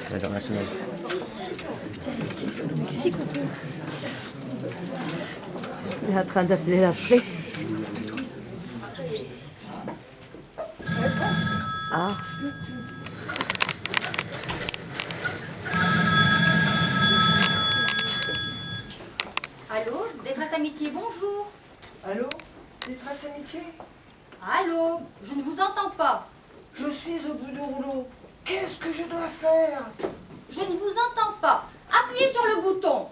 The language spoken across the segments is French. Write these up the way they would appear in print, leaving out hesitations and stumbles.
C'est international. Il est en train d'appeler la fée. Ah. Allô, Détresse Amitié, bonjour. Allô? Détresse Amitié? Allô, je ne vous entends pas. Je suis au bout du rouleau. Qu'est-ce que je dois faire? Je ne vous entends pas. Appuyez sur le bouton.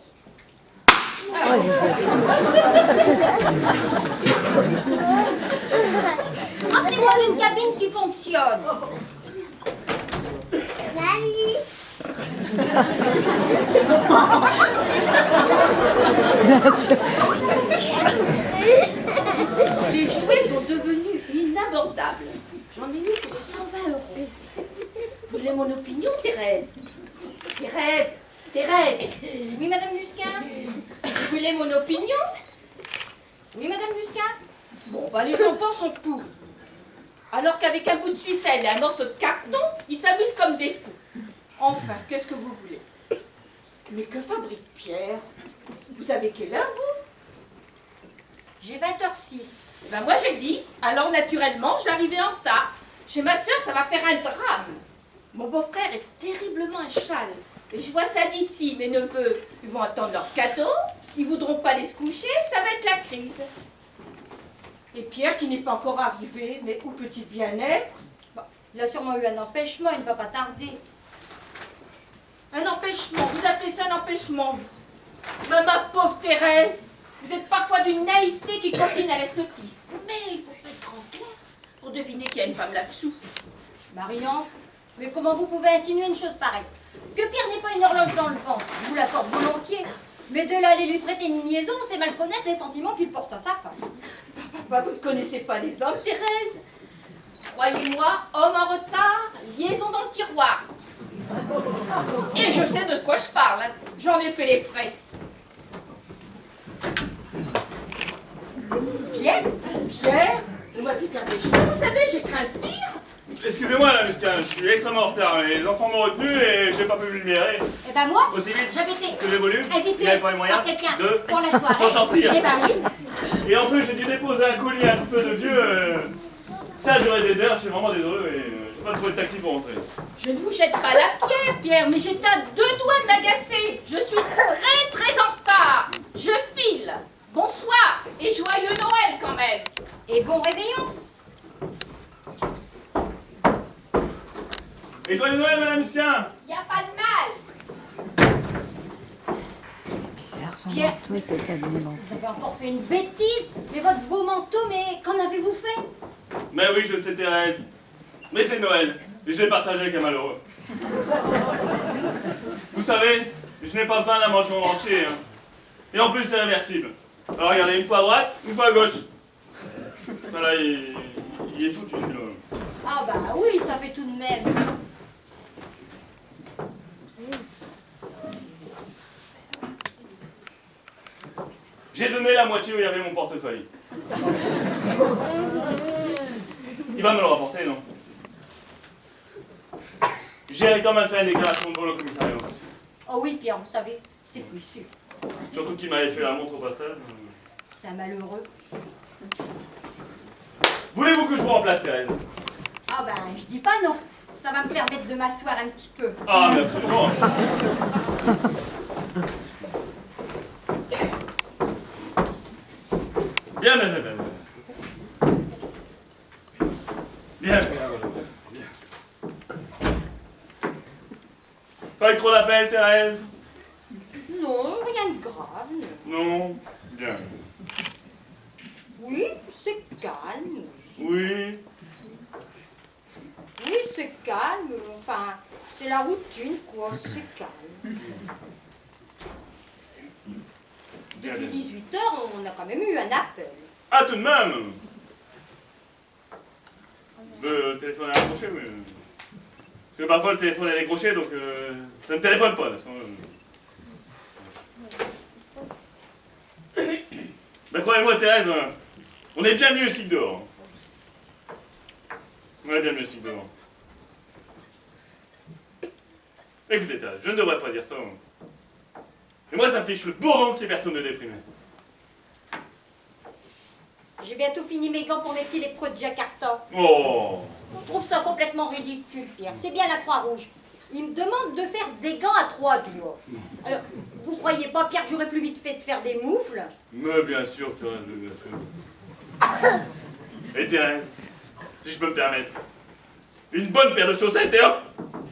Appelez-moi d'une cabine qui fonctionne. Mamie. Les jouets sont devenus inabordables. J'en ai eu pour 120 €. Vous voulez mon opinion, Thérèse? Thérèse, Oui, Madame Musquin? vous voulez mon opinion? Oui, Madame Musquin? Bon, bah les enfants sont pourris. Alors qu'avec un bout de ficelle et un morceau de carton, ils s'amusent comme des fous. Enfin, qu'est-ce que vous voulez? Mais que fabrique Pierre? Vous avez quelle heure, vous? J'ai 20h06. Ben moi j'ai 10, alors naturellement j'arrivais en retard. Chez ma sœur, ça va faire un drame. Mon beau-frère est terriblement à cheval. Et je vois ça d'ici, mes neveux, ils vont attendre leur cadeau, ils voudront pas aller se coucher, ça va être la crise. Et Pierre qui n'est pas encore arrivé, mais où peut-il bien être? Il a sûrement eu un empêchement, il ne va pas tarder. Un empêchement, vous appelez ça un empêchement, vous? Ben, ma pauvre Thérèse, vous êtes parfois d'une naïveté qui confine à la sottise. Mais il faut pas être en clair pour deviner qu'il y a une femme là-dessous. Marion, mais comment vous pouvez insinuer une chose pareille? Que Pierre n'est pas une horloge dans le vent, je vous l'accorde volontiers. Mais de là aller lui prêter une liaison, c'est mal connaître les sentiments qu'il porte à sa femme. Bah, vous ne connaissez pas les hommes, Thérèse. Croyez-moi, homme en retard, liaison dans le tiroir. Et je sais de quoi je parle, hein. J'en ai fait les frais. Pierre, vous m'avez fait faire des choses, vous savez, j'ai craint le pire. Excusez-moi, là, Musquin, je suis extrêmement en retard. Les enfants m'ont retenu et j'ai pas pu me libérer. Eh ben moi, Aussi vite j'avais été que j'ai voulu. Il invitée n'y avait pas les moyens par quelqu'un de pour la soirée. s'en sortir. Eh ben oui. Et en plus, j'ai dû déposer un colis un peu de vieux. Ça a duré des heures, je suis vraiment désolé et j'ai pas trouvé de taxi pour rentrer. Je ne vous jette pas la pierre, Pierre, mais j'étais à 2 doigts de m'agacer. Je suis très en retard. Je file. Bonsoir et joyeux Noël quand même. Et bon réveillon. Et joyeux Noël, Madame Musquin! Y a pas de mal. Bizarre, son Pierre. manteau, il s'est abîmé. Vous avez encore fait une bêtise. Mais votre beau manteau, mais qu'en avez-vous fait? Mais oui, je sais, Thérèse. Mais c'est Noël et je l'ai partagé avec un malheureux. Vous savez, je n'ai pas besoin d'un manchon entier. Hein. Et en plus, c'est réversible. Alors regardez, une fois à droite, une fois à gauche. Voilà, il est foutu celui-là. Ah bah oui, ça fait tout de même. J'ai donné la moitié où il y avait mon portefeuille. Il va me le rapporter, non? J'irai quand même faire une déclaration de vol au commissariat. Oh oui, Pierre, vous savez, c'est plus sûr. Surtout qu'il m'avait fait la montre au passage. C'est un malheureux. Voulez-vous que je vous remplace, Thérèse? Ah ben, je dis pas non. Ça va me permettre de m'asseoir un petit peu. Ah, mais absolument. Bien, bien, bien, bien. Bien, bien, bien. Pas eu trop d'appels, Thérèse? Non, rien de grave. Non. Non? Bien. Oui, c'est calme. Oui. Oui, c'est calme. Enfin, c'est la routine, quoi. C'est calme. Depuis 18 heures, on a quand même eu un appel. Ah, tout de même! Le téléphone est accroché, mais... Parce que parfois le téléphone est décroché, donc ça ne téléphone pas, n'est-ce pas? Mais croyez-moi, Thérèse, on est bien mieux ici que dehors. Ouais, bien mieux, devant. Écoutez, Thérèse, je ne devrais pas dire ça. Mais moi, ça me fiche le bourdon qu'il y ait personne de déprimé. J'ai bientôt fini mes gants pour mes petits lépreux de Jakarta. Oh! Je trouve ça complètement ridicule, Pierre. C'est bien la Croix-Rouge. Il me demande de faire des gants à 3 doigts. Alors, vous croyez pas, Pierre, que j'aurais plus vite fait de faire des moufles? Mais bien sûr, Thérèse, bien sûr. Et Thérèse, si je peux me permettre, une bonne paire de chaussettes et hop!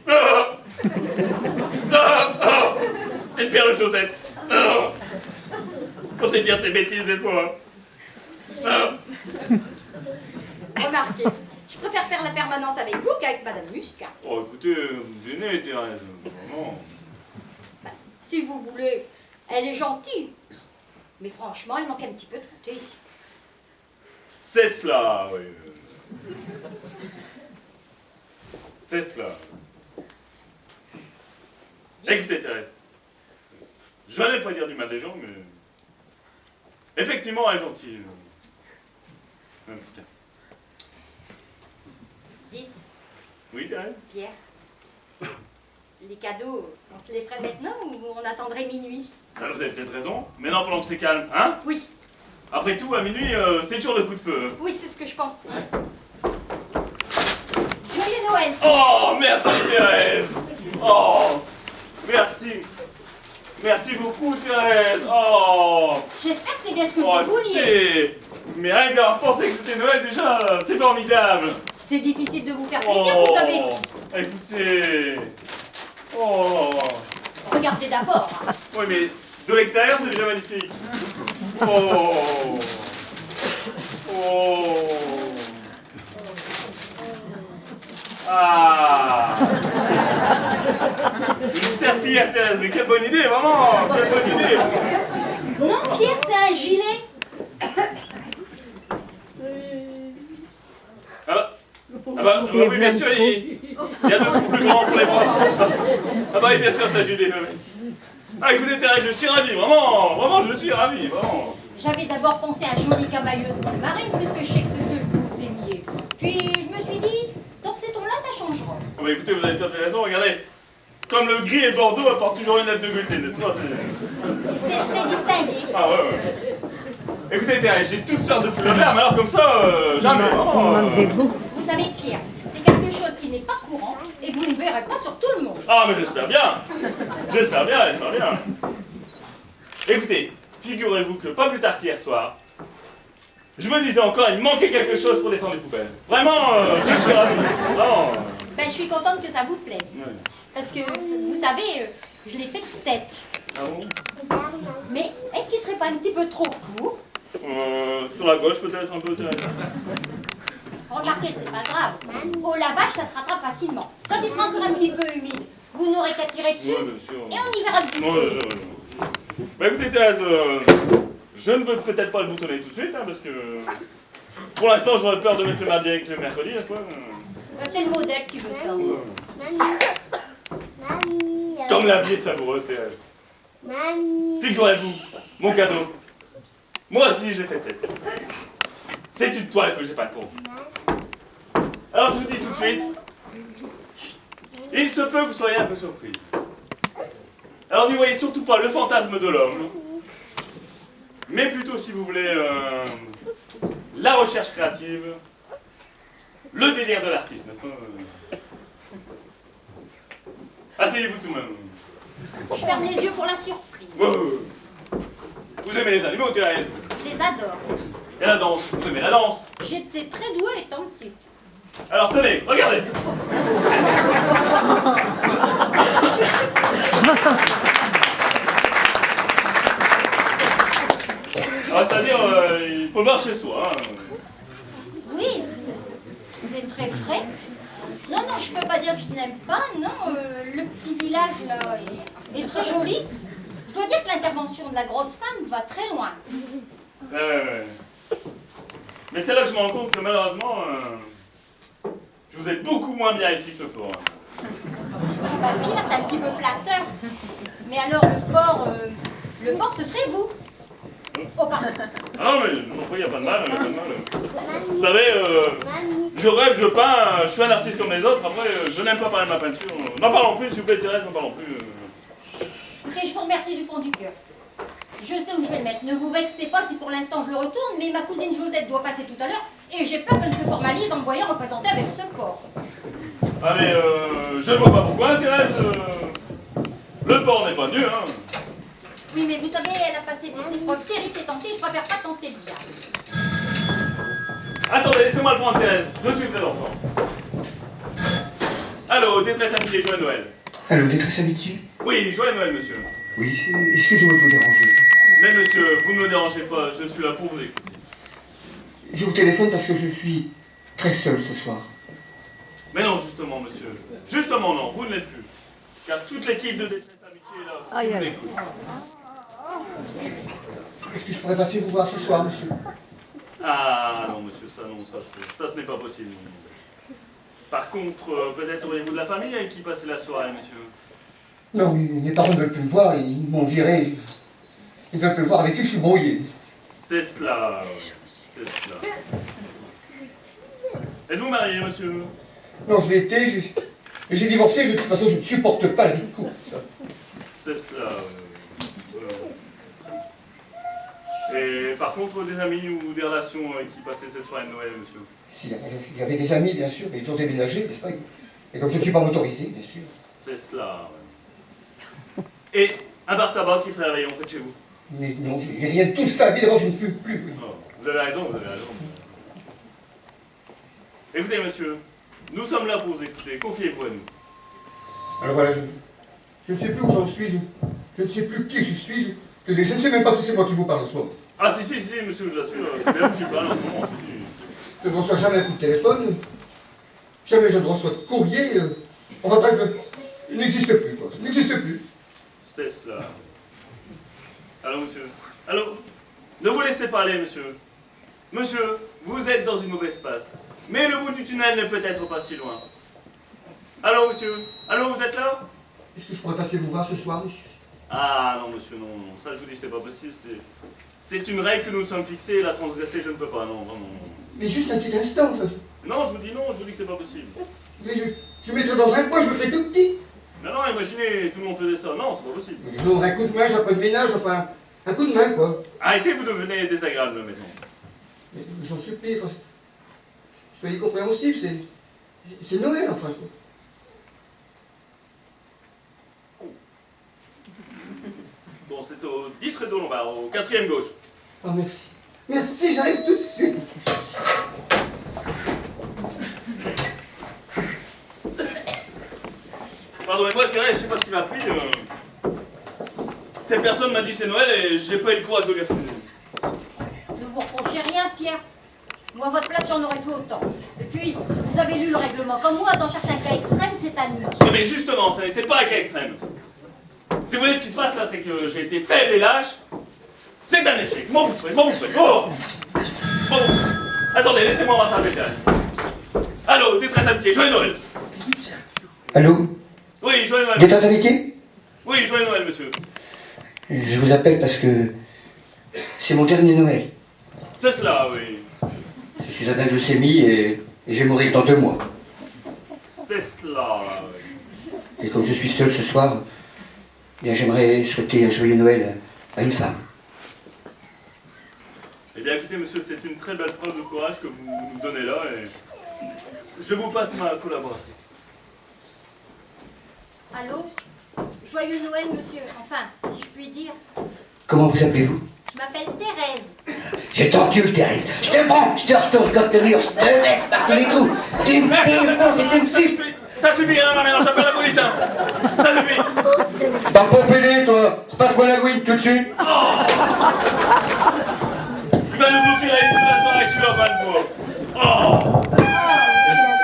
Ah! Ah! Ah! Une paire de chaussettes! Ah! On sait dire ces bêtises des fois. Ah! Remarquez, je préfère faire la permanence avec vous qu'avec Madame Muscat. Oh, écoutez, vous me gênez, Thérèse, vraiment. Ben, si vous voulez, elle est gentille. Mais franchement, elle manque un petit peu de fantaisie. C'est cela, oui. C'est cela. Écoutez, Thérèse, je n'aime pas dire du mal des gens, mais effectivement, elle est gentille. Même si- Dites, Oui, Thérèse? Pierre, les cadeaux, on se les ferait maintenant ou on attendrait minuit? Ah, vous avez peut-être raison, mais non, pendant que c'est calme, hein? Oui, Après tout, à minuit, c'est toujours le coup de feu. oui, c'est ce que je pense. Joyeux Noël! Oh, merci, Thérèse! Oh, merci. Merci beaucoup, Thérèse. Oh, J'espère que c'est bien ce que oh, vous vouliez. écoutez, mais rien que d'avoir pensé que c'était Noël déjà, c'est formidable. C'est difficile de vous faire plaisir, vous savez. Écoutez. Oh. Regardez d'abord. Hein. Oui, mais de l'extérieur, c'est déjà magnifique. Oh. Oh. Ah. Une serpillière, Thérèse, mais quelle bonne idée, vraiment. Quelle bonne idée. Non, Pierre, c'est un gilet. Oui, bien sûr, il y a deux trous plus grands pour les bras. Ah bah oui, bien sûr, ça, j'ai des... Ah, écoutez, Thérèse, je suis ravi, vraiment, je suis ravi, vraiment. J'avais d'abord pensé à un joli camailleux de marine, puisque je sais que c'est ce que vous aimiez. Puis je me suis dit, dans ces tons-là, ça changera. Ah bah écoutez, vous avez tout à fait raison, regardez. Comme le gris et le bordeaux apportent toujours une lettre de Goethe, n'est-ce pas? C'est très distingué. Ah ouais. Écoutez, Thérèse, j'ai toutes sortes de couleurs vertes, mais alors comme ça, jamais, vraiment. Vous savez, Pierre, c'est quelque chose qui n'est pas courant, et vous ne verrez pas sur tout le monde. Ah, mais j'espère bien. J'espère bien. Écoutez, figurez-vous que pas plus tard qu'hier soir, je me disais encore, il manquait quelque chose pour descendre les poubelles. Vraiment, je suis ravi. Vraiment. Ben, je suis contente que ça vous plaise. Ouais. Parce que, vous savez, je l'ai fait de tête. Ah bon? Mais est-ce qu'il serait pas un petit peu trop court? Sur la gauche peut-être un peu, Thérèse. Remarquez, c'est pas grave. Au lavage, ça se rattrape facilement. Quand il sera encore un petit peu humide, vous n'aurez qu'à tirer dessus, Ouais, bien sûr. et on y verra le bout. Ouais. Bah écoutez, Thérèse, je ne veux peut-être pas le boutonner tout de suite, hein, parce que pour l'instant j'aurais peur de mettre le mardi avec le mercredi, n'est-ce pas? C'est le modèle qui veut ça. Comme la vie est savoureuse, Thérèse. Figurez-vous, mon cadeau. Moi aussi j'ai fait tête. C'est une toile que j'ai pas pour. Alors je vous dis tout de suite, il se peut que vous soyez un peu surpris. Alors n'y voyez surtout pas le fantasme de l'homme, mais plutôt, si vous voulez, la recherche créative, le délire de l'artiste, n'est-ce pas? Asseyez-vous tout de même. Je ferme les yeux pour la surprise. Vous aimez les animaux, Thérèse? Je les adore. Et la danse? Vous aimez la danse? J'étais très douée étant petite. Alors tenez, regardez. Alors, c'est-à-dire, il faut voir chez soi. Hein. Oui, c'est très frais. Non, je peux pas dire que je n'aime pas, non. Le petit village, là, est très joli. Je dois dire que l'intervention de la grosse femme va très loin. Ouais. Mais c'est là que je me rends compte que malheureusement, je vous ai beaucoup moins bien ici que le port. Bah, Pierre, c'est un petit peu flatteur. Mais alors, le porc, ce serait vous. Oh, pardon. Ah non, mais il n'y a pas de mal, il n'y a pas de mal. Vous savez, je rêve, je peins, je suis un artiste comme les autres, après, je n'aime pas parler de ma peinture. N'en parlons plus, s'il vous plaît, Thérèse, n'en parlons plus. Écoutez, je vous remercie du fond du cœur. Je sais où je vais le mettre. Ne vous vexez pas si pour l'instant je le retourne, mais ma cousine Josette doit passer tout à l'heure et j'ai peur qu'elle se formalise en me voyant représentée avec ce porc. Ah mais je ne vois pas pourquoi, Thérèse. Le porc n'est pas nu, hein. Oui, mais vous savez, elle a passé des épreuves terribles ces temps-ci, je préfère pas tenter le diable. Attendez, laissez-moi le prendre, Thérèse. Je suis très enfant. Allô, détresse amitié, joyeux Noël. Allô, détresse amitié? Oui, joyeux Noël, monsieur. Oui, excusez-moi de vous déranger. Mais monsieur, vous ne me dérangez pas, je suis là pour vous écouter. Je vous téléphone parce que je suis très seul ce soir. Mais non, justement, monsieur. Justement, non, vous ne l'êtes plus. Car toute l'équipe de détresse amitié est là. Aïe, Vous aïe. écoute. Est-ce que je pourrais passer vous voir ce soir, monsieur? Ah non, monsieur, ça non, ça ce n'est pas possible. Par contre, peut-être auriez-vous de la famille avec qui passer la soirée, monsieur? Non, mes parents ne veulent plus me voir, ils m'ont viré. Ils ne veulent plus me voir, avec qui je suis brouillé. C'est cela, c'est cela. Êtes-vous marié, monsieur? Non, je l'ai été, j'ai divorcé, de toute façon je ne supporte pas la vie de couple. C'est cela. Et par contre, des amis ou des relations avec qui passaient cette soirée de Noël, monsieur? Si, j'avais des amis, bien sûr, mais ils ont déménagé, n'est-ce pas? Et comme je ne suis pas motorisé, bien sûr. C'est cela, ouais. Et un bar tabac qui ferait réveillon près de chez vous? Mais non, j'ai rien de tout ça, évidemment, je ne fume plus. Oui. Oh, vous avez raison, vous avez raison. Écoutez, monsieur, nous sommes là pour vous écouter, confiez-vous à nous. Alors voilà, je ne sais plus où j'en suis, je ne sais plus qui je suis, je ne sais même pas si c'est moi qui vous parle en ce moment. Ah si, monsieur, je vous assure, c'est bien vous qui parle en ce moment. Si. Je ne reçois jamais un coup de téléphone, jamais je ne reçois de courrier, enfin bref, il n'existe plus, quoi, il n'existe plus. C'est cela. Allô, monsieur. Allô? Ne vous laissez pas aller, monsieur. Monsieur, vous êtes dans une mauvaise passe. Mais le bout du tunnel n'est peut-être pas si loin. Allô, monsieur? Allô, vous êtes là? Est-ce que je pourrais passer vous voir ce soir, monsieur? Ah non, monsieur, non. Ça, je vous dis, c'est pas possible. C'est une règle que nous sommes fixées. La transgresser, je ne peux pas. Non, non, non. Mais juste un petit instant, ça. Non, je vous dis non. Je vous dis que c'est pas possible. Mais je mettrai dans un coin, je me fais tout petit. Non, non, imaginez, tout le monde faisait ça. Non, c'est pas possible. Mais je donnerai un coup de main, j'ai pas de ménage, enfin, un coup de main, quoi. Arrêtez, vous devenez désagréable maintenant. Mais j'en supplie, enfin, soyez compréhensifs, c'est Noël, enfin, quoi. Bon, c'est au 10 rue de Lombard, au 4e gauche. Ah, merci. Merci, j'arrive tout de suite. Pardonnez-moi, Thérèse, je sais pas ce qui m'a pris. Cette personne m'a dit c'est Noël et j'ai pas eu le courage de lui refuser. Ne vous reprochez rien, Pierre. Moi, à votre place, j'en aurais fait autant. Et puis, vous avez lu le règlement. Comme moi, dans certains cas extrêmes, c'est admis. Mais justement, ça n'était pas un cas extrême. Si vous voulez, ce qui se passe là, c'est que j'ai été faible et lâche. C'est un échec. Je m'en boucherai. Oh bon. Attendez, laissez-moi rattraper Thérèse. Allô, détresse amitié, joyeux Noël. Allô? Oui, joyeux Noël. Détresse amitié? Oui, joyeux Noël, monsieur. Je vous appelle parce que c'est mon dernier Noël. C'est cela, oui. Je suis atteint de leucémie et je vais mourir dans 2 mois. C'est cela, oui. Et comme je suis seul ce soir, bien j'aimerais souhaiter un joyeux Noël à une femme. Eh bien, écoutez, monsieur, c'est une très belle preuve de courage que vous nous donnez là et je vous passe ma collaboratrice. Allô? Joyeux Noël, monsieur. Enfin, si je puis dire. Comment vous appelez-vous? Je m'appelle Thérèse. Je t'encule, Thérèse. Je te prends, je te retourne comme de mur, je te laisse par tous les trous. Tu me défonces et tu me suces. Ça suffit, hein, maintenant, j'appelle la police, hein. Ça suffit. T'as pas pédé, toi. Passe-moi la gouine tout de suite. Il va nous bloquer la toute la soirée, celui-là, pas une fois. Oh.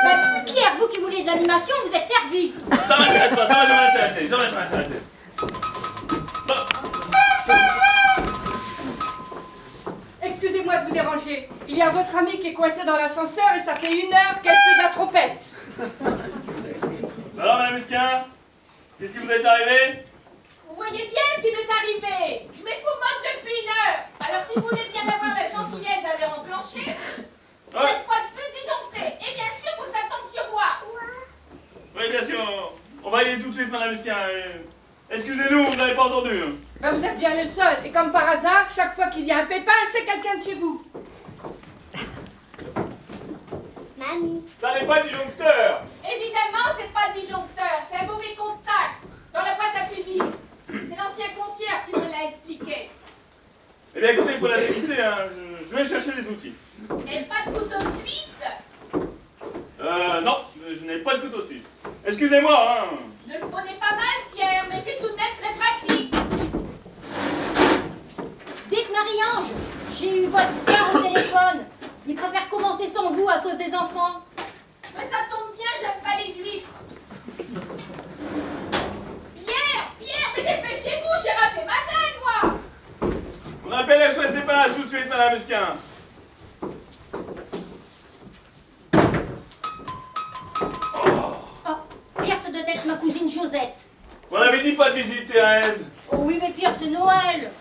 Ben, Pierre, vous qui voulez de l'animation, vous êtes servi. Ça m'intéresse pas, ça va jamais m'intéresser, jamais je m'intéresser. Excusez-moi de vous déranger. Il y a votre amie qui est coincée dans l'ascenseur et ça fait 1 heure qu'elle fait de la trompette. Alors, madame Musquin, qu'est-ce qui vous est arrivé? voyez bien ce qui m'est arrivé. Je m'épouvante depuis 1 heure. Alors si vous voulez bien avoir la gentillesse d'aller en plancher, cette fois de disjoncter. Et bien sûr, faut que ça tombe sur moi. Oui, bien sûr. On va y aller tout de suite, madame Musquin. Excusez-nous, vous n'avez pas entendu. Ben, vous êtes bien le seul. Et comme par hasard, chaque fois qu'il y a un pépin, c'est quelqu'un de chez vous. Mamie. Ça n'est pas le disjoncteur. Évidemment, c'est pas le disjoncteur, c'est un mauvais contact dans la boîte à cuisine. C'est l'ancien concierge qui me l'a expliqué. Eh bien, écoutez, il faut la dévisser. Hein. Je vais chercher les outils. Et pas de couteau suisse. Non, je n'ai pas de couteau suisse. Excusez-moi, hein. Ne le prenez pas mal, Pierre, mais c'est tout de même très pratique. Dites Marie-Ange, j'ai eu votre soeur au téléphone. Il préfère commencer sans vous à cause des enfants. Mais ça tombe bien, j'aime pas les huîtres. Pierre, mais dépêchez-vous, j'ai raté ma tête, moi. On appelle SOS Dépannage tout de suite, madame Musquin. Oh, Pierre, ça doit être ma cousine Josette. On avait dit pas de visite, Thérèse. Oh oui, mais Pierre, c'est Noël.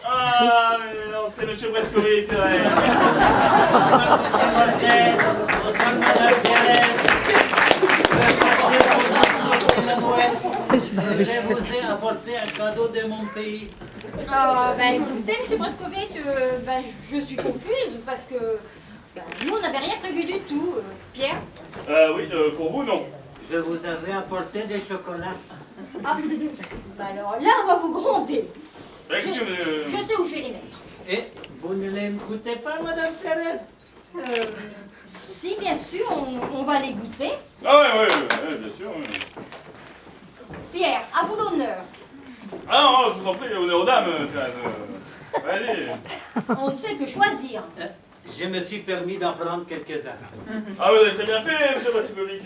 Ah, mais non, c'est monsieur Brescovic, Thérèse. Bonsoir madame Thérèse. Je vais vous apporter un cadeau de mon pays. Écoutez, monsieur Brescovic, je suis confuse parce que nous, on n'avait rien prévu du tout. Pierre? Oui, pour vous, non. Je vous avais apporté des chocolats. Ah, alors là, on va vous gronder. Je Excusez-moi. sais où je vais les mettre. Et vous ne les goûtez pas, madame Thérèse? Si, bien sûr, on va les goûter. Ah ouais, bien sûr. Ouais. Pierre, à vous l'honneur. Ah non, je vous en prie, honneur aux dames, Thérèse. Allez. On ne sait que choisir. Je me suis permis d'en prendre quelques-uns. Ah, vous avez très bien fait, monsieur Brescovic.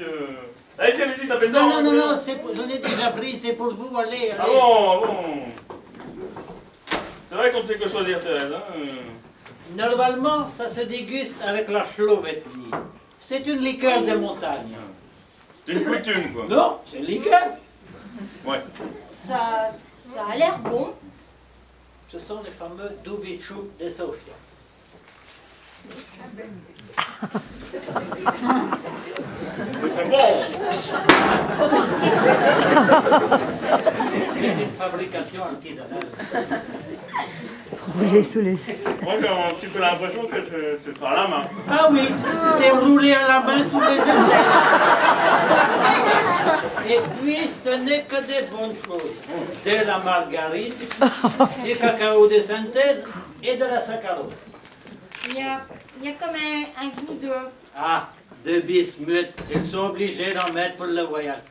Allez-y, tapez dedans. Non, j'en ai déjà pris, c'est pour vous, allez. Ah bon. C'est vrai qu'on ne sait que choisir, Thérèse. Hein. Normalement, ça se déguste avec la Slovétnie. C'est une liqueur de montagne. C'est une coutume, quoi. Non, c'est une liqueur. Ouais. Ça a l'air bon. Ce sont les fameux Dubichou de Sofia. C'est bon. C'est une fabrication artisanale. Roulé sous les... Moi, j'ai un petit peu l'impression que c'est par la main. Ah oui, c'est roulé à la main sous les aisselles. Et puis, ce n'est que des bonnes choses. De la margarine, du cacao de synthèse et de la saccharose. Il y a comme un goût de... Ah, de bismuth. Ils sont obligés d'en mettre pour le voyage.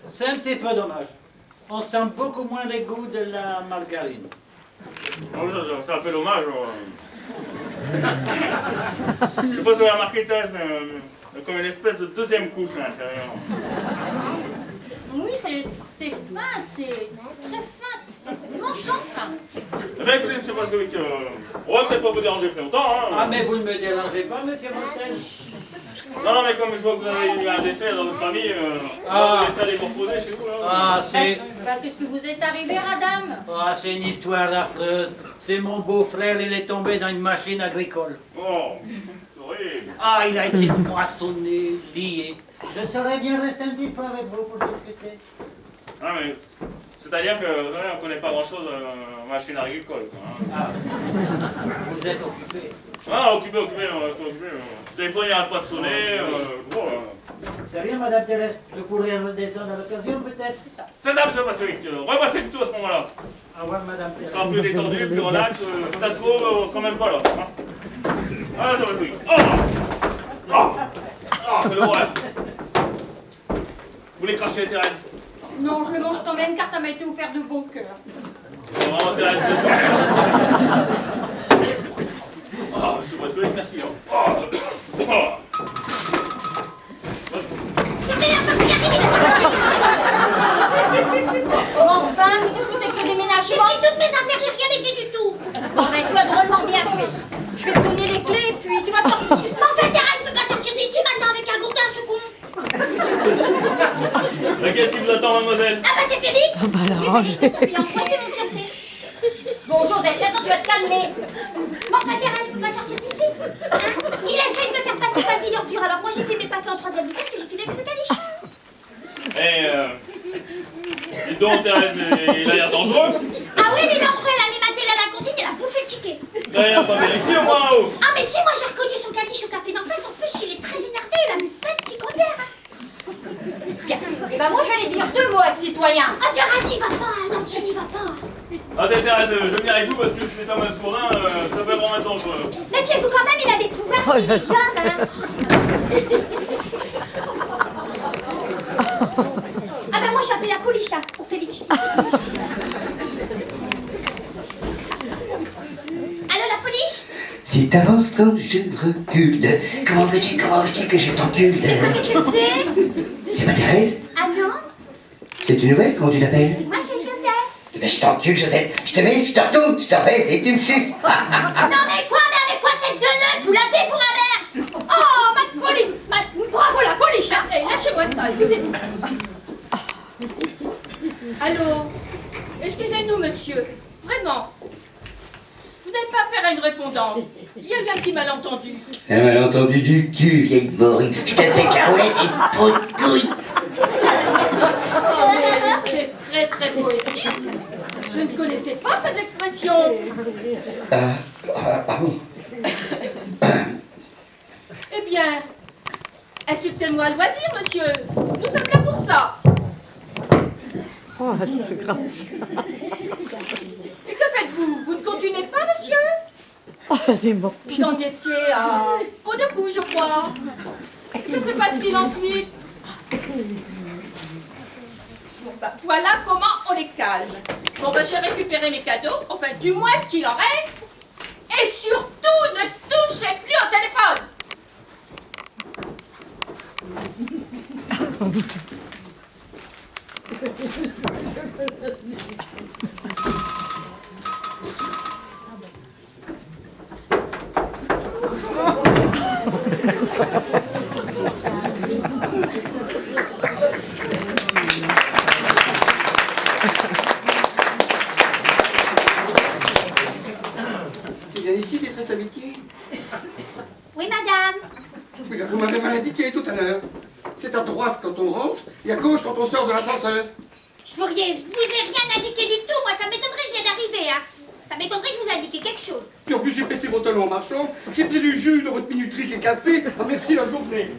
C'est un petit peu dommage. On sent beaucoup moins le goût de la margarine. C'est un peu dommage. Je sais pas si vous avez remarqué, Thérèse, mais il y a comme une espèce de deuxième couche à l'intérieur. Oui, c'est fin, c'est très fin, c'est manchant fin. Eh bien, écoutez, monsieur Brescovic, on va peut-être pas vous déranger plus longtemps. Hein. Ah, mais vous ne me dérangez pas, monsieur Montel? Non, mais comme je vois que vous avez eu un décès dans votre famille, on va vous laisser aller vous reposer chez vous. Là. Ah, c'est... Qu'est-ce que vous êtes arrivé, Radam? Ah, c'est une histoire affreuse. C'est mon beau-frère, il est tombé dans une machine agricole. Oh, c'est horrible. Ah, il a été poissonné, lié. Je saurais bien rester un petit peu avec vous pour discuter. Ah, mais c'est-à-dire que vous savez, on ne connaît pas grand-chose en machine agricole. Quoi, hein. Ah, vous êtes occupé. Ah, occupé. Le téléphone n'arrête pas de sonner. Bon, C'est rien, madame Thérèse. Je pourrais redescendre à l'occasion, peut-être? c'est ça, monsieur Brescovic. Repassez plutôt à ce moment-là. Au revoir, madame On Thérèse. sera plus détendu, plus relax. Ça se trouve, on sera même pas là. Hein. Ah, ça va plus. Quelle horreur. Vous les crachez, Thérèse? Non, je le mange quand même car ça m'a été offert de bon cœur. C'est vraiment Thérèse. Monsieur Brescovic, merci. Enfin, mais qu'est-ce que c'est que ce déménagement? Toutes mes affaires, j'ai rien laissé du tout. Bon, ben, tu as drôlement bien fait. Je vais te donner les clés et puis tu vas sortir. Mais enfin, Thérèse, je peux pas sortir d'ici maintenant avec un gourdin, ce con. Qu'est-ce qui vous attend, mademoiselle? Ah bah c'est Félix. Ah bah alors. Félix, c'est son fiancé, c'est mon fiancé. Bon, Josette, maintenant tu vas te calmer. Bon, enfin, Thérèse, je peux pas sortir d'ici. Hein? Il essaie de me faire passer pavillon d'ordure, alors moi j'ai fait mes paquets en 3e vitesse et j'ai filé le truc à l'échelle. Dis donc, Thérèse, il a l'air dangereux. Ah oui, il est dangereux, elle a mis ma télé à la consigne, elle a bouffé le ticket. D'ailleurs, pas vérifié au moins, oh. Ah mais si, moi j'ai reconnu son cadiche au café d'en face, en plus il est très énervé, il a mis plein de petits collières. Bien. Et ben moi j'allais dire 2 mots à ce citoyen. Ah Thérèse, n'y va pas, non tu n'y vas pas. Attends, Thérèse, je viens avec vous parce que si c'est pas masculin, ça peut vraiment être dangereux. Méfiez-vous quand même, il a des pouvoirs, il est jeune, hein. Ah ben moi j'ai appelé la police là, pour Félix. Allô la police? Si t'avances comme je recule, comment veux-tu que je t'encule? Qu'est-ce que c'est? C'est pas Thérèse? Ah non? C'est une nouvelle? Comment tu t'appelles? Moi c'est Josette. Eh ben je t'encule, Josette. Je te mets, je te retourne, je te baise et tu me suces. Non mais quoi, tête de neuf, vous la four à mer. Oh ma police, bravo la police hein. Eh, lâchez-moi ça, excusez-nous. Allô? Excusez-nous, monsieur. Vraiment. Vous n'avez pas affaire à une répondante. Il y a eu un petit malentendu. Un malentendu du cul, vieille morue. Je t'aime tes carouettes et peau de couille. Oh, mais c'est très très poétique. Je ne connaissais pas ces expressions. Ah bon? Eh bien, insultez-moi à loisir, monsieur. Nous sommes là pour ça. Oh, c'est grave. Et que faites-vous? Vous ne continuez pas, monsieur? Oh, elle est morte. Vous en étiez à peau de cou, je crois. Que se passe-t-il ensuite? Bon, bah, voilà comment on les calme. Bon, bah, j'ai récupéré mes cadeaux, enfin, du moins ce qu'il en reste. Et surtout, ne touchez plus au téléphone. Tu viens ici, détresse amitié? Oui madame. Oui, vous m'avez mal indiqué tout à l'heure. C'est à droite quand on rentre et à gauche quand on sort de l'ascenseur. Je vous ai rien indiqué du tout, moi ça m'étonnerait que je viens d'arriver hein. Ça m'étonnerait que je vous ai indiqué quelque chose. Puis en plus, j'ai pété vos talons en marchant, j'ai pris du jus dans votre minuterie qui est cassée. Ah, merci la journée.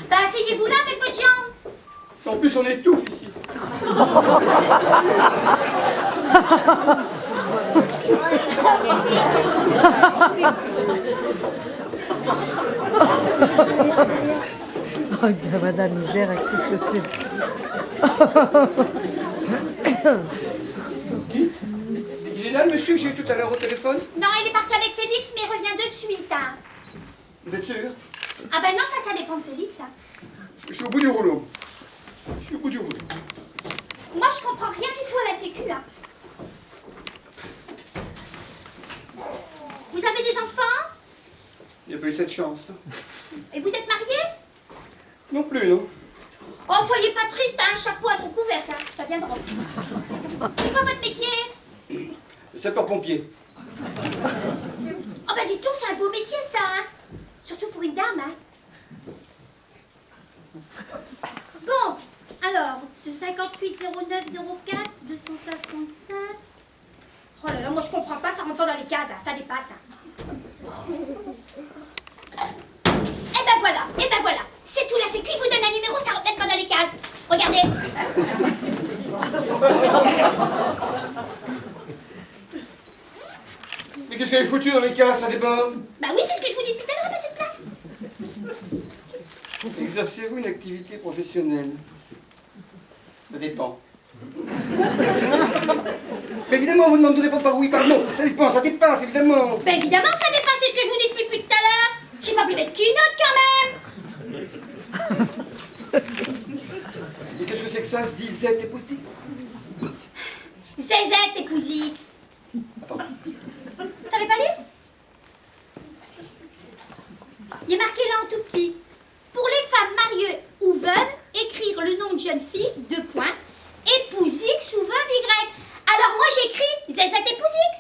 Bah asseyez-vous là avec votre jambe. En plus, on étouffe ici. Oh, madame misère avec ses chaussures. Il est là le monsieur que j'ai eu tout à l'heure au téléphone? Non, il est parti avec Félix mais il revient de suite hein. Vous êtes sûr? Ah ben non, ça dépend de Félix hein. Je suis au bout du rouleau. Je suis au bout du rouleau. Moi je comprends rien du tout à la sécu hein. Vous avez des enfants? Il n'y a pas eu cette chance. Hein. Et vous êtes mariés? Non plus, non. Oh, soyez pas triste, hein, chaque poids à son couvercle, hein. Ça viendra. C'est quoi votre métier? Le sapeur-pompier. Oh bah du tout, c'est un beau métier ça, hein. Surtout pour une dame, hein. Bon, alors, de 58 09 04 255. Oh là là, moi je comprends pas, ça rentre pas dans les cases, hein. Ça dépasse. Hein. Et ben voilà, c'est tout la sécu, il vous donne un numéro, ça rentre peut-être pas dans les cases. Regardez. Mais qu'est-ce qu'elle est foutue dans les cases, ça déborde? Bah oui, c'est ce que je vous dis depuis tout à l'heure, pas cette place. Exercez-vous une activité professionnelle? Ça dépend. Mais évidemment, on vous demande de répondre par oui, par non. Ça dépasse, évidemment. Bah évidemment que ça dépasse, c'est ce que je vous dis depuis tout à l'heure. J'ai pas plus bête qu'une autre quand même. Et qu'est-ce que c'est que ça, zizette et poussix? Zézette et Pouzix. Attends. Vous savez pas lire? Il est marqué là en tout petit. Pour les femmes mariées ou veuves, écrire le nom de jeune fille, 2 points, et Pouzix ou veuve Y. moi j'écris ZZ épouse X.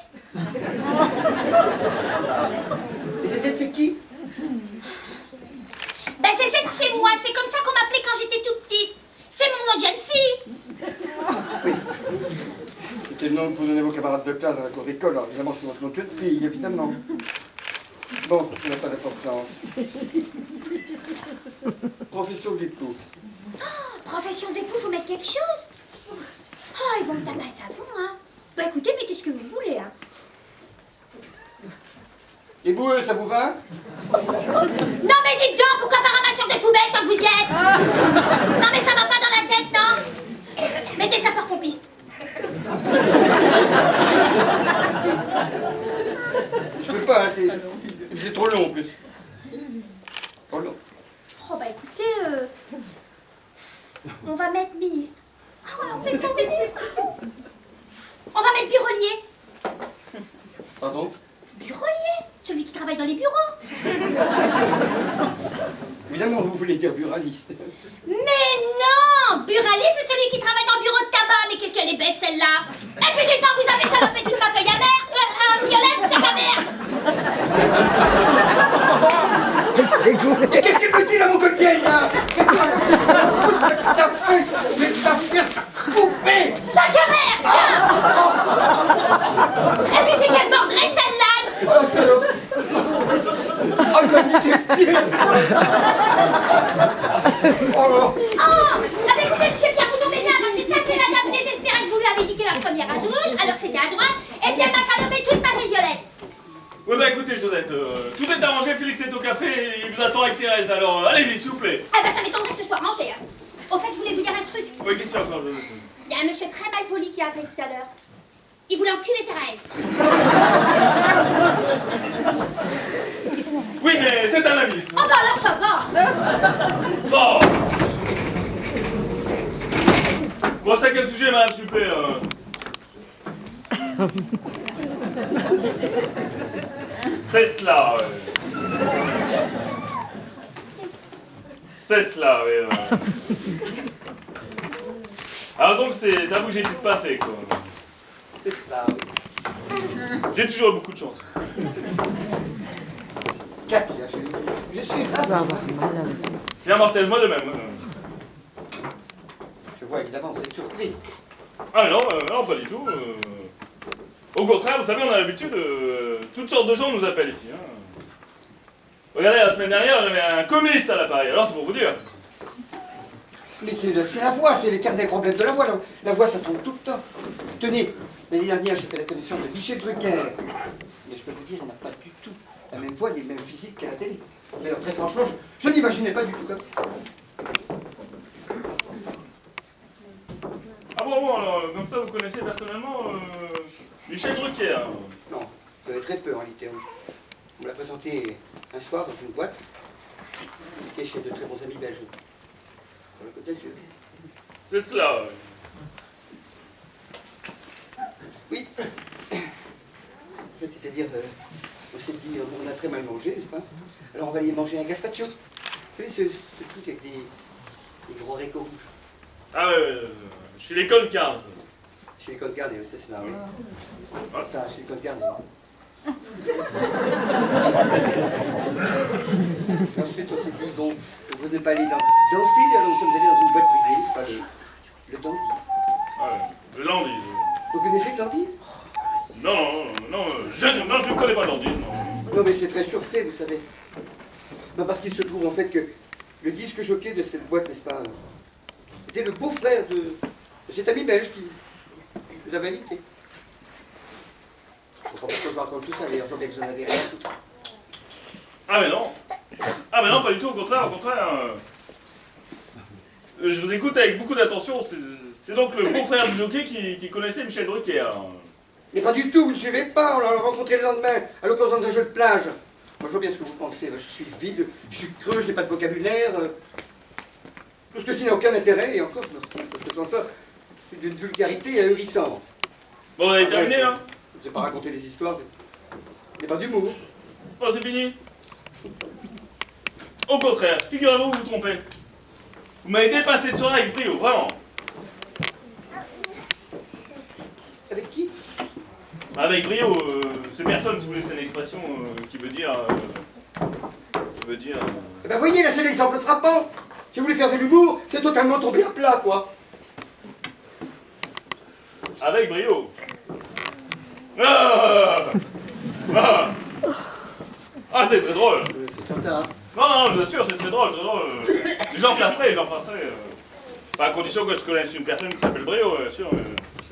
Et c'est qui? Ben ZZ c'est moi, c'est comme ça qu'on m'appelait quand j'étais tout petite. C'est mon nom de jeune fille. C'était le nom que vous donnez vos camarades de classe à la cour d'école, alors évidemment c'est votre nom de jeune fille, évidemment. Bon, ça n'a pas d'importance. Profession d'époux. Profession d'époux, faut mettre quelque chose. Oh, ils vont me taper à savon, hein. Bah écoutez, mais qu'est-ce que vous voulez, hein? Les boueux, ça vous va? Non mais dites donc, pourquoi pas ramasseur de poubelles tant que vous y êtes? Non mais ça va pas dans la tête, non? Mettez sapeur-pompiste. Je peux pas, hein, c'est trop long en plus. Trop long. Oh bah écoutez, on va mettre ministre. Ah ouais, on fait trop ministre. On va mettre bureaulier. Pardon? Bureaulier? Celui qui travaille dans les bureaux. Évidemment, vous voulez dire buraliste. Mais non! Buraliste, c'est celui qui travaille dans le bureau de tabac. Mais qu'est-ce qu'elle est bête, celle-là! Elle fait du temps, vous avez salopé toute ma feuille à mer. Violette, c'est ta mère. Et qu'est-ce qu'il me dit là, mon côté, là? Ta fière bouffée! Sac à mer, tiens! Et puis c'est qu'elle mordrait celle-là! Oh, salope! Oh, il m'a niqué le pied, ça! Oh là! Oh! Ah mais écoutez, monsieur Pierre, vous tombez bien, parce que ça, c'est la dame désespérée que vous lui avez dit qu'elle la première à gauche, alors que c'était à droite, et puis elle m'a salopé toute ma feuille violette. Ouais, bah écoutez, Josette, tout est arrangé, Félix est au café et il vous attend avec Thérèse, alors allez-y, s'il vous plaît. Ah bah ça m'étonnerait que ce soit mangé, hein. Au fait, je voulais vous dire un truc. Oui, qu'est-ce qu'il y a encore, Josette? Il y a un monsieur très mal poli qui a appelé tout à l'heure. Il voulait enculer Thérèse. Oui, mais c'est un ami. Oh bah alors ça va. Bon. Bon, c'est à quel sujet, madame, s'il vous plaît C'est cela, ouais. C'est cela, oui. Alors donc, c'est à vous que j'ai tout passé, quoi. C'est cela, oui. J'ai toujours beaucoup de chance. Cathy, je suis ravi. C'est un mortaise, moi de même. Je vois évidemment, vous êtes surpris. Ah non, non, pas du tout. Au contraire, vous savez, on a l'habitude, toutes sortes de gens nous appellent ici. Hein. Regardez, la semaine dernière, j'avais un communiste à l'appareil, alors c'est pour vous dire. Mais c'est la voix, c'est l'éternel problème de la voix. La voix, ça trompe tout le temps. Tenez, l'année dernière, j'ai fait la connaissance de Michel Drucker. Mais je peux vous dire, il n'a pas du tout la même voix, ni le même physique qu'à la télé. Mais alors, très franchement, je n'imaginais pas du tout comme ça. Ah bon, alors, comme ça, vous connaissez personnellement Michel Drucker. Non, je connais très peu en réalité. On me l'a présenté un soir dans une boîte. Il était chez de très bons amis belges. Sur le côté d'Azur. C'est cela, Oui. En fait, c'est-à-dire, on s'est dit, on a très mal mangé, n'est-ce pas? Alors on va aller manger un gazpacho. Vous savez, ce truc avec des gros haricots rouges. Ah ouais, chez les Concarnes. Chez les Concarnes, c'est cela, oui. Ah. C'est ça, chez les Concarnes. Ensuite, on s'est dit, bon, vous ne pas aller danser, alors nous sommes allés dans une boîte privée, c'est pas le dandy. Ah ouais, le dandy. Vous connaissez le dandy? Non, je ne connais pas le dandy, non. Non, mais c'est très surfait, vous savez. Non, parce qu'il se trouve en fait que le disque jockey de cette boîte, n'est-ce pas, c'était le beau-frère de cet ami belge qui vous avait invité. Je comprends pas pourquoi je vous raconte tout ça, d'ailleurs, je vois bien que vous en avez rien à foutre. Ah mais non. Ah mais non, pas du tout, au contraire, je vous écoute avec beaucoup d'attention, c'est donc le beau-frère du jockey qui connaissait Michel Drucker. Mais pas du tout, vous ne suivez pas, on l'a rencontré le lendemain, à l'occasion d'un jeu de plage. Moi je vois bien ce que vous pensez, je suis vide, je suis creux, je n'ai pas de vocabulaire. Tout ce que je dis n'a aucun intérêt, et encore je me retrouve, parce que sans ça, c'est d'une vulgarité ahurissante. Bon, vous avez terminé là? Je ne sais pas raconter les histoires, je n'ai pas d'humour. Bon, c'est fini. Au contraire, figurez-vous, vous vous trompez. Vous m'avez dépassé de soirée avec brio, vraiment. Avec qui? Avec brio, c'est personne, si vous voulez, c'est une expression qui veut dire... Eh ben voyez, là c'est l'exemple frappant. Si vous voulez faire de l'humour, c'est totalement tombé à plat, quoi. Avec brio. Ah, c'est très drôle. C'est trop tard. Non, je vous assure, c'est très drôle, très drôle. J'en placerai. Enfin, à condition que je connaisse une personne qui s'appelle Brio, bien sûr.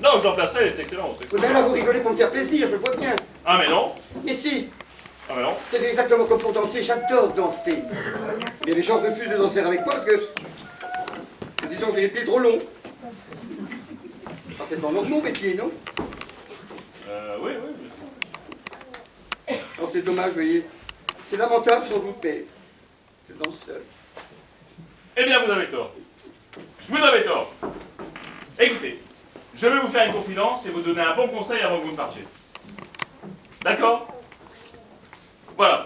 Non, je l'en placerai, c'est excellent. Oui, ben là vous rigolez pour me faire plaisir, je le vois bien. Ah, mais non. Mais si, Ah, mais non. c'est exactement comme pour danser, j'adore danser. Mais les gens refusent de danser avec moi parce que, disons que j'ai les pieds trop longs. Parfaitement normaux mes pieds, non? Oui. Non, c'est dommage, vous voyez. C'est lamentable sans vous paix. Je danse seul. Eh bien, vous avez tort. Vous avez tort. Écoutez, je vais vous faire une confidence et vous donner un bon conseil avant que vous ne partiez. D'accord? Voilà.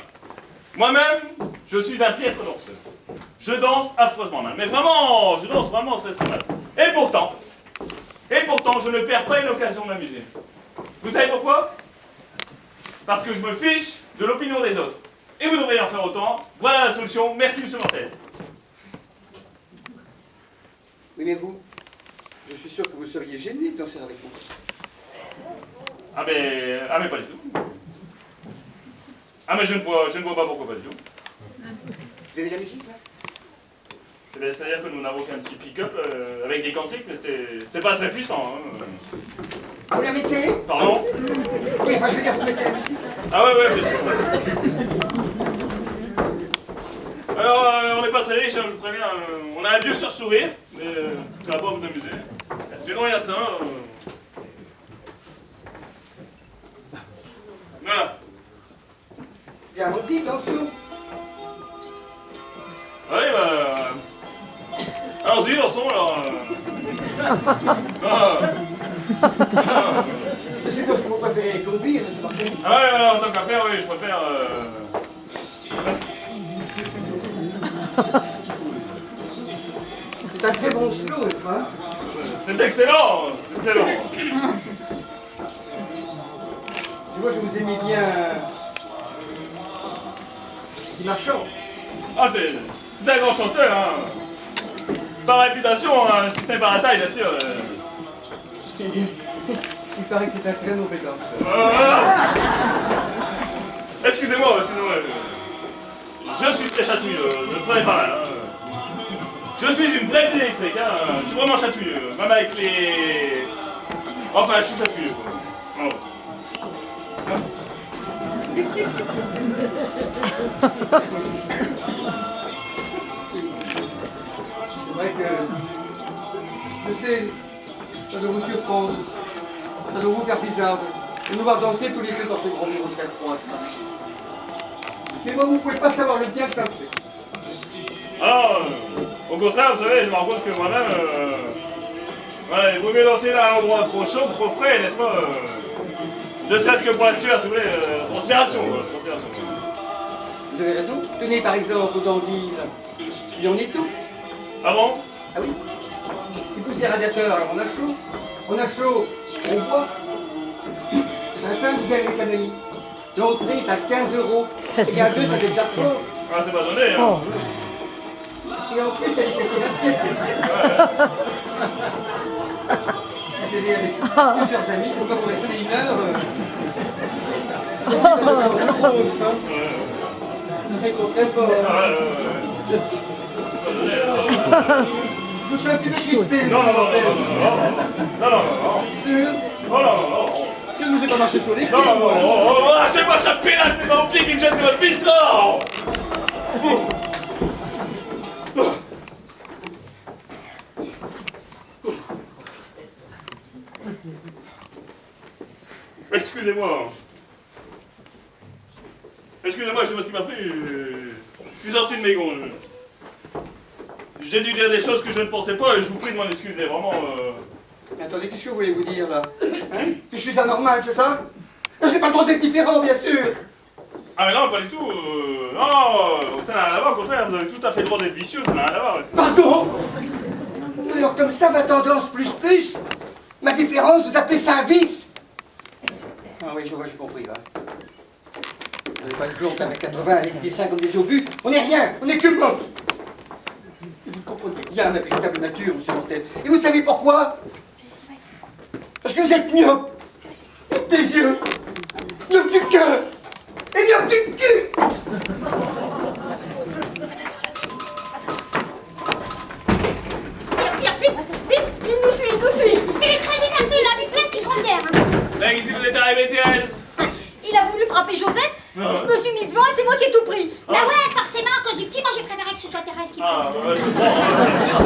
Moi-même, je suis un piètre danseur. Je danse affreusement mal. Mais vraiment, je danse vraiment très très mal. Et pourtant, je ne perds pas une occasion de m'amuser. Vous savez pourquoi? Parce que je me fiche de l'opinion des autres. Et vous devriez en faire autant. Voilà la solution. Merci, monsieur Mortez. Oui, mais vous, je suis sûr que vous seriez gêné de danser avec moi. Ah mais pas du tout. Ah mais je ne vois pas pourquoi pas du tout. Vous avez de la musique, là? C'est-à-dire que nous n'avons qu'un petit pick-up avec des cantiques, mais c'est pas très puissant. Hein. Vous la mettez? Pardon? Oui, enfin, je veux dire, vous mettez la musique, là? Ah ouais, bien sûr. Alors, on n'est pas très riche, hein, je vous préviens. On a un vieux sur-sourire, mais ça va pas vous amuser. Sinon, il y a ça. Voilà. Bien, allons-y, dansons. Oui, allons-y, dansons alors. Je suppose que vous préférez conduire, M. Martin. Ah ouais, alors, en tant qu'à faire, oui, je préfère... C'est un très bon slow, n'est-ce pas? C'est excellent, c'est excellent. Je vois que vous aimez bien... Guy Marchand. Ah, c'est un grand chanteur, hein. Par réputation, hein, si ce n'est par la taille, bien sûr. Il paraît que c'est un très mauvais danseur. Excusez-moi. Je suis très chatouilleux, ne prenez pas mal. Hein. Je suis une vraie pile électrique, hein. Je suis vraiment chatouilleux. Même avec les... Enfin, je suis chatouilleux, quoi. Oh. C'est vrai que... Je sais, ça doit vous surprendre. Ça doit vous faire bizarre de nous voir danser tous les deux dans ce grand mur de Castro. Mais moi, vous ne pouvez pas savoir le bien que ça me fait. Alors, au contraire, vous savez, je me rends compte que moi-même... il vaut mieux danser dans un endroit trop chaud, trop frais, n'est-ce pas ne serait-ce que pour la sueur, si vous voulez, transpiration. Vous avez raison. Tenez par exemple aux dandises. Et on étouffe. Ah bon? Ah oui. Il pousse les radiateurs, alors on a chaud. On a chaud, on boit. C'est un simple zèle avec un ami. L'entrée est à 15 €. Et à 2, ça fait déjà 30. Ah, c'est pas donné, hein. Et en plus, elle est consommation. Vous allez avec plusieurs amis, c'est pas pour rester une heure. Ils sont très forts. Je vous sens un petit peu crispé. Non. Sûr? Non. Je ne vous ai pas marché sur les pieds. Non, lâchez-moi cette pénasse, c'est pas au pied qui me jette, c'est votre piston. Excusez-moi, je me suis pas pris. Je suis sorti de mes gonds. J'ai dû dire des choses que je ne pensais pas et je vous prie de m'en excuser, vraiment. Mais attendez, qu'est-ce que vous voulez vous dire là? Hein? Que je suis anormal, c'est ça? J'ai pas le droit d'être différent, bien sûr! Ah mais non, pas du tout. Non, ça n'a rien à voir, au contraire, vous avez tout à fait le droit d'être vicieux, ça n'a rien à voir. Pardon? Alors comme ça, ma tendance plus, ma différence, vous appelez ça un vice? Oh, oui, je vois, j'ai compris. Hein. Vous n'avez pas une plante avec 80, avec des seins comme des obus. On n'est rien, on n'est que moche. Et vous ne comprenez rien la véritable nature, monsieur Montez. Et vous savez pourquoi? Parce que vous êtes myope. Des yeux. Myope du cœur. Et myope du cul. Pierre, vite, vite, il nous suit. Il est très énervé, il a mis plein de grandes guerres. Hein. Ben, ici vous êtes arrivé, Thérèse. Il a voulu frapper Josette, je me suis mis devant et c'est moi qui ai tout pris. Bah ouais, forcément, à cause du petit, moi j'ai préféré que ce soit Thérèse qui prenne. Je comprends.